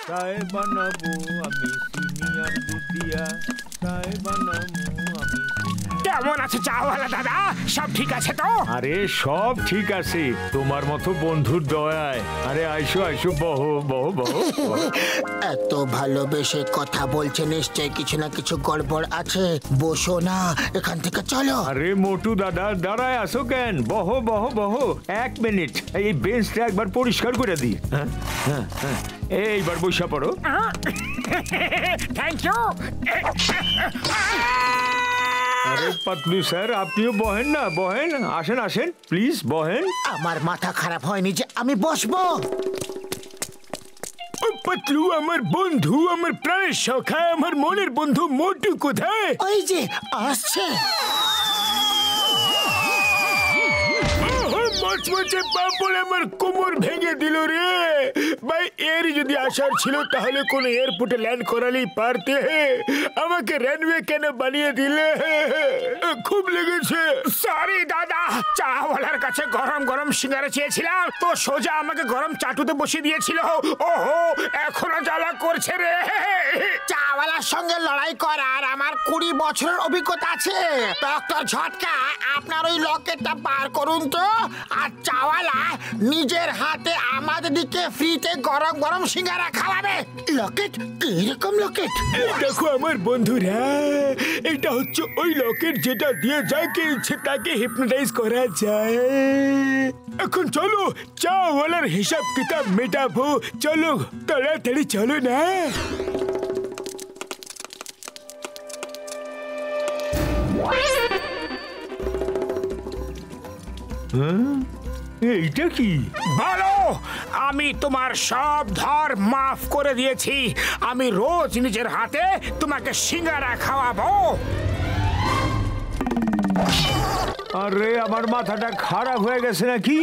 চায় বানাবো আমি সিনিয়র দুধিয়া, চায় বানাবো আমি। কেমন আছে চাওয়ালা দাদা? সব ঠিক আছে তো? আরে সব ঠিক আছে, তোমার মতো বন্ধুর দয়ায়। আরে আইসো আইসো, বহো বহো বহো। এত ভালোবেসে কথা বলছে, নিশ্চয় কিছু না কিছু গড়বড় আছে। বসো না, এখান থেকে চলো। আরে মোটু দাদা, দাঁড়ায় আসো কেন? বহো বহো বহো, 1 মিনিট এই বেঞ্চটা একবার পরিষ্কার করে দিই। হ্যাঁ হ্যাঁ হ্যাঁ, এইবার বসে পড়ো। Thank you. আরে পাতলু স্যার, আপনিও বহেন না, বহেন, আসেন আসেন প্লিজ বহেন। আমার মাথা খারাপ হয়নি যে আমি বসবো। পাতলু আমার বন্ধু, আমার প্রাণের সখা, আমার মনের বন্ধু মোটু কোথায়? ওই যে আসছে। মচমচে পাপড় আমার কোমর ভেঙে দিল রে ভাই। এর যদি আসার ছিল তাহলে কোন এয়ারপোর্টে ল্যান্ড করালেই পারতে। আমাকে রানওয়ে কেন বানিয়ে দিলে? খুব লেগেছে। সরি দাদা, চাওয়ালার কাছে গরম গরম সিঙ্গারা চেয়েছিলাম তো সোজা আমাকে গরম চাটুতে বসিয়ে দিয়েছিল। ওহো, এখনো জ্বালা করছে রে। চাওয়ালার সঙ্গে লড়াই করার আমার 20 বছরের অভিজ্ঞতা আছে। ডক্টর ঝটকা, আপনার ওই লকেটটা বার করুন তো। আর চাওয়ালা নিজের হাতে আমাদের দিকে ফ্রিতে গরম গরম সিঙ্গারা খাওয়াবে। লকেট? কিরকম লকেট? দেখো আমার বন্ধুরা, এটা হচ্ছে ওই লকেট যেটা দিয়ে যাকে ইচ্ছে তাকে হিপনোটাইজ করা যায়। এখন চলো চাওয়ালার হিসাব কিতাব মেটাবো। চলো তাড়াতাড়ি চলো না। এইটা কি? বলো, আমি তোমার সব ধার মাফ করে দিয়েছি। আমি রোজ নিজের হাতে তোমাকে সিঙ্গারা খাওয়াবো। আরে আমার মাথাটা খারাপ হয়ে গেছে নাকি?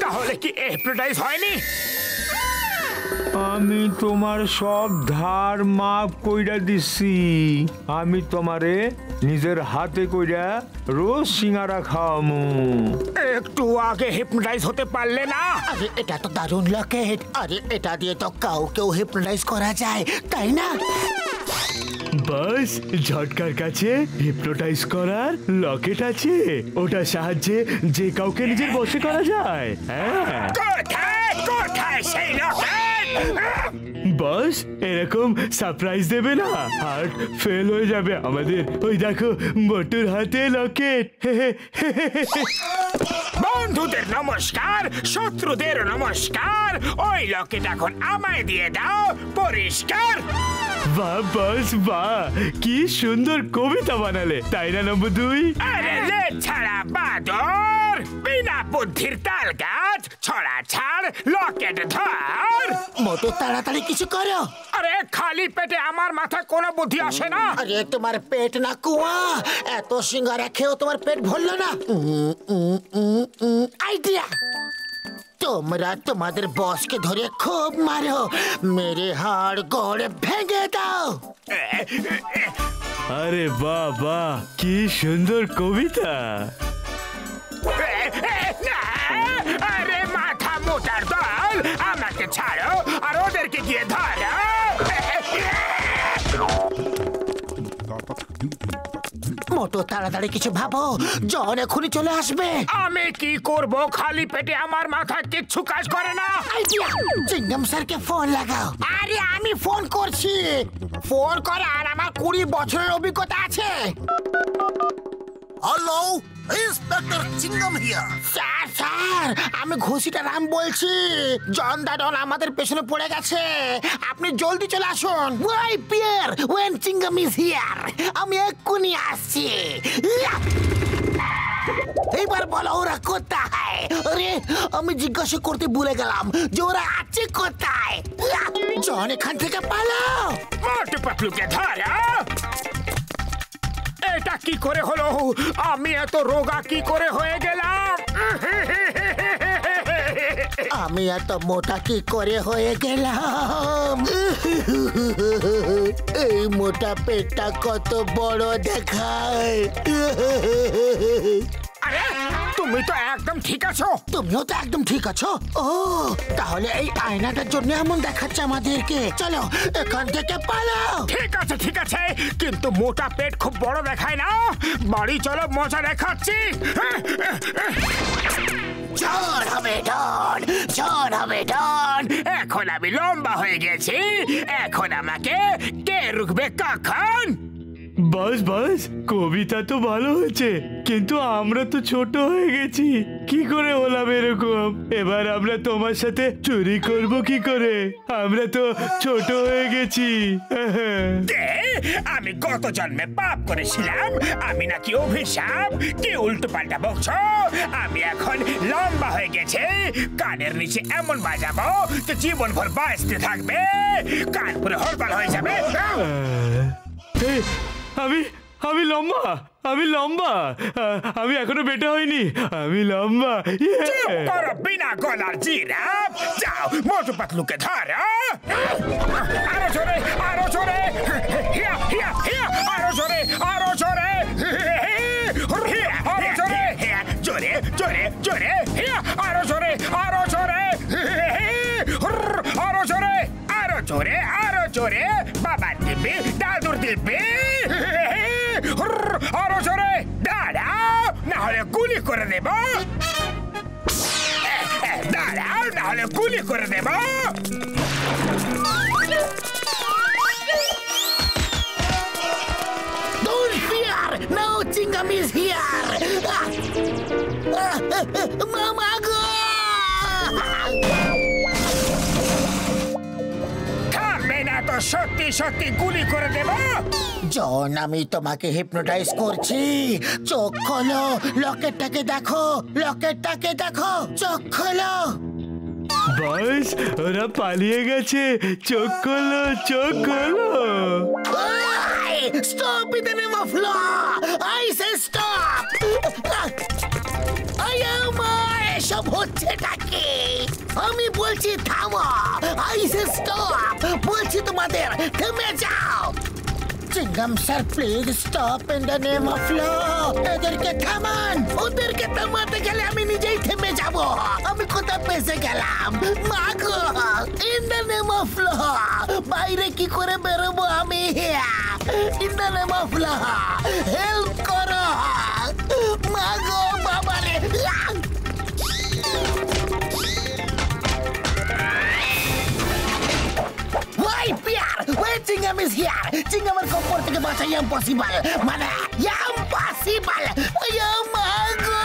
তাহলে কি হিপনোটাইজ হয়নি? আমি তোমার সব ধার মাফ কইরা দিছি। আমি তোমারে নিজের হাতে কইরা রোজ সিঙ্গারা খাওয়ামু। একটু আগে হিপনোটাইজ হতে পারলে না? আরে এটা তো দারুণ লকেট। আরে এটা দিয়ে তো কাউকেও হিপনোটাইজ করা যায়, তাই না? বাস, ঝটকার কাছে হিপনোটাইজ করার লকেট আছে। ওটার সাহায্যে যে কাউকে নিজের বশে করা যায়। হ্যাঁ কোথায় কোথায় সেই লকেট? বস, এরকম সারপ্রাইজ দেবে না, হার্ট ফেল হয়ে যাবে আমাদের। ওই দেখো মোটুর হাতে লকেট। বন্ধুদের নমস্কার, শত্রুদের নমস্কার। ওই লকেট এখন আমায় দিয়ে দাও, পরিষ্কার। বাহ বস বাহ, কি সুন্দর কবিতা বানালে, তাই না নম্বর 2? আরে লে ছাড়া বাদর, বিনা বুদ্ধির তাল গাছ, ছড়া ছাড়, লকেট ধর। মোটু তাড়াতাড়ি কিছু করো। আরে খালি পেটে আমার মাথায় কোনো বুদ্ধি আসে না। আরে তোমার পেট না কুয়া, এত সিঙ্গারা খেয়েও তোমার পেট ভরলো না। আইডিয়া, তোমরা তোমাদের বসকে ধরে খুব মারো, মেরে হাড় গড়ে ভেঙে দাও। আরে বাহ বাহ, কি সুন্দর কবিতা। আরে মাথা মোটার দল, আমাকে ছাড়ো আর ওদেরকে গিয়ে ধরো। মোটু তাড়াতাড়ি কিছু ভাবো, জন এখনই চলে আসবে। আমি কি করব? খালি পেটে আমার মাথা কিচ্ছু কাজ করে না। আইডিয়া, চিংগাম স্যারকে ফোন লাগাও। আরে আমি ফোন করছি। ফোন করার আমার 20 বছরের অভিজ্ঞতা আছে। Hello, inspector Chingum here. Sir sir, আমি ঘুষিটা রাম বলছি। জন দাদন আমাদের পেছনে পড়ে গেছে, আপনি জলদি চলে আসুন। Why fear, when Chingum is here. আমি এক্ষুনি আসছি। এইবার বলো ওরা কোথায়? আরে আমি জিজ্ঞাসা করতে ভুলে গেলাম যে ওরা আছে কোথায়। জন এখান থেকে পালাও। মোটু পাতলুকে ধরো। এটা কি করে হলো? আমি এত রোগা কি করে হয়ে গেলাম? আমি এত মোটা কি করে হয়ে গেলাম? এই মোটা পেটটা কত বড় দেখায়। আরে তুমি তো একদম ঠিক আছো। তুমিও তো একদম ঠিক আছো। ও তাহলে এই আয়নাটার জন্য এমন দেখাচ্ছে আমাদেরকে। চলো এখান থেকে পালাও। ঠিক আছে, কিন্তু মোটা পেট খুব বড় দেখায় না। বাড়ি চলো, মজা দেখাচ্ছি। চোর হবে ডন। এখন আমি লম্বা হয়ে গেছি, এখন আমাকে কে রুখবে কখন? বাস কবিতা তো ভালো হয়েছে, কিন্তু আমরা তো ছোট হয়ে গেছি। কি করে হলাম এরকম? এবার আমরা তোমার সাথে চুরি করব কি করে? আমরা তো ছোট হয়ে গেছি। আমি গত জন্মে পাপ করেছিলাম, আমি নাকি অভিশাপ? কি উল্টো পাল্টা বকছো? আমি এখন লম্বা হয়ে গেছে, কানের নিচে এমন বাজাবো যে জীবন ভর বাঁচতে থাকবে, কান পুরো হরপাল হয়ে যাবে। আমি লম্বা, আমি এখনো বেটা হইনি, আমি লম্বা। বিনা গলার জিরাফ, যাও মোটু পাতলুকে ধরো। আরো জোরে, আরো জোরে, আরো জোরে, আরো জোরে, জোরে জোরে জোরে, আরো জোরে, আরো জোরে, আরো জোরে, আরো জোরে, আরো জোরে, বাবার দিব্যি, দাদুর দিব্যি, আরো জোরে, দাঁড়াও না হলে গুলি করে দেব। দাঁড়াও না হলে গুলি করে দেব। Don't fear, no Chingam is here. Mama go! তো সত্যি সত্যি গুলি করে দেব। জন, আমি তোমাকে হিপনোটাইজ করছি। চোখ খোলো, লকেটটাকে দেখো, লকেটটাকে দেখো, চোখ খোলো। বাস ওরা পালিয়ে গেছে, চোখ খোলো, চোখ খোলো। Stop in the name of law, I say stop. এসব হচ্ছেটা কি? আমি বলছি থামো, আই সে স্টপ। বলছি তোমাদের থেমে যাও। Chingum sir, please stop in the name of law. এদেরকে থামান, ওদেরকে থামাতে গেলে আমি নিজেই থেমে যাব। আমি কোথায় ফেসে গেলাম? মাগো, in the name of law. বাইরে কি করে বেরোবো আমি? In the name of law, help করো। মাগো, বাবারে। Why, Pierre? Where Chingam is here? Chingam এর কপর থেকে বাঁচা impossible. মানে impossible. মাগো!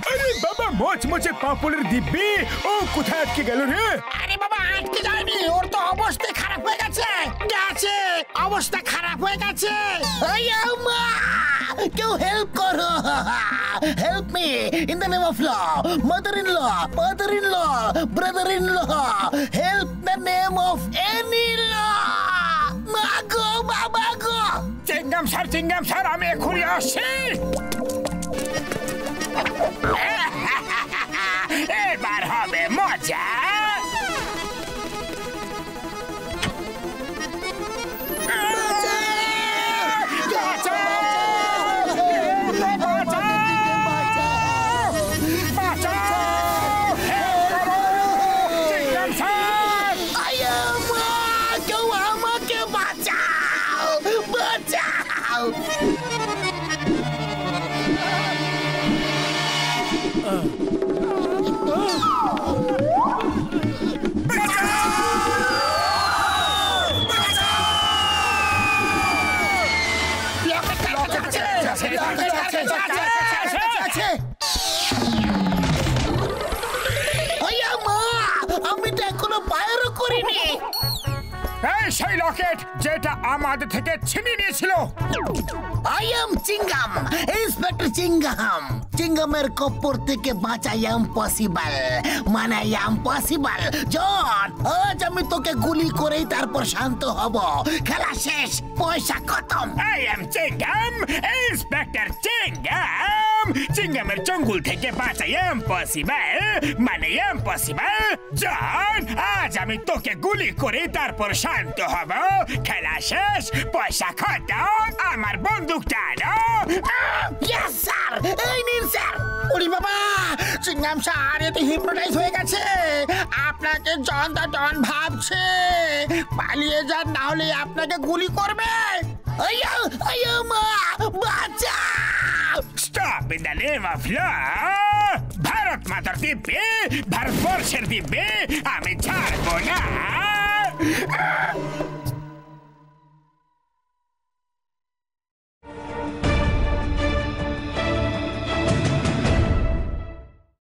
আরে বাবা, মোচমোচে পাপড়ের দিব্যি, ও কোথায় আটকে গেল রে? আরে বাবা, আটকে যায়নি, ওর তো অবস্থা খারাপ হয়ে গেছে। অবস্থা খারাপ হয়ে গেছে। মা, কেউ হেল্প করো। Help me in the name of law. Mother in law, father in law, brother in law, help the name of any law. মাগো, বাবা গো। চিংগাম স্যার, আমি এখনই আসছি। এবার হবে মজা। আমি তো এখনো বাইরও করিনি। সেই লকেট যেটা আমাদের থেকে ছিনিয়ে নিয়েছিল। I am Chingum, inspector Chingum. চিংগামের কপর থেকে বাঁচা ইম্পসিবল, মানে ইম্পসিবল। জন, আজ আমি তোকে গুলি করেই তারপর শান্ত হব। খেলা শেষ, পয়সা খতম। I am Chingum, inspector Chingum. চিংগামের চঙ্গুল থেকে বাঁচা ইম্পসিবল, মানে ইম্পসিবল। জন, আজ আমি তোকে গুলি করে তারপর শান্ত হব। খেলা শেষ, পয়সা খতম, আমার বন্দুকটা আনো। ইয়েস স্যার, এই নিন স্যার। ওরে বাবা, চিংগাম স্যার এতে হিপনোটাইজ হয়ে গেছে। আপনাকে জন দা ডন ভাবছে। পালিয়ে যান, না হলে আপনাকে গুলি করবে। আইয়ো আইয়ো মা, বাঁচাও। Stop in the name of law. Bharat মাতার দিব্যে, ভারতবর্ষের দিব্যে আমি ছাড়বো না।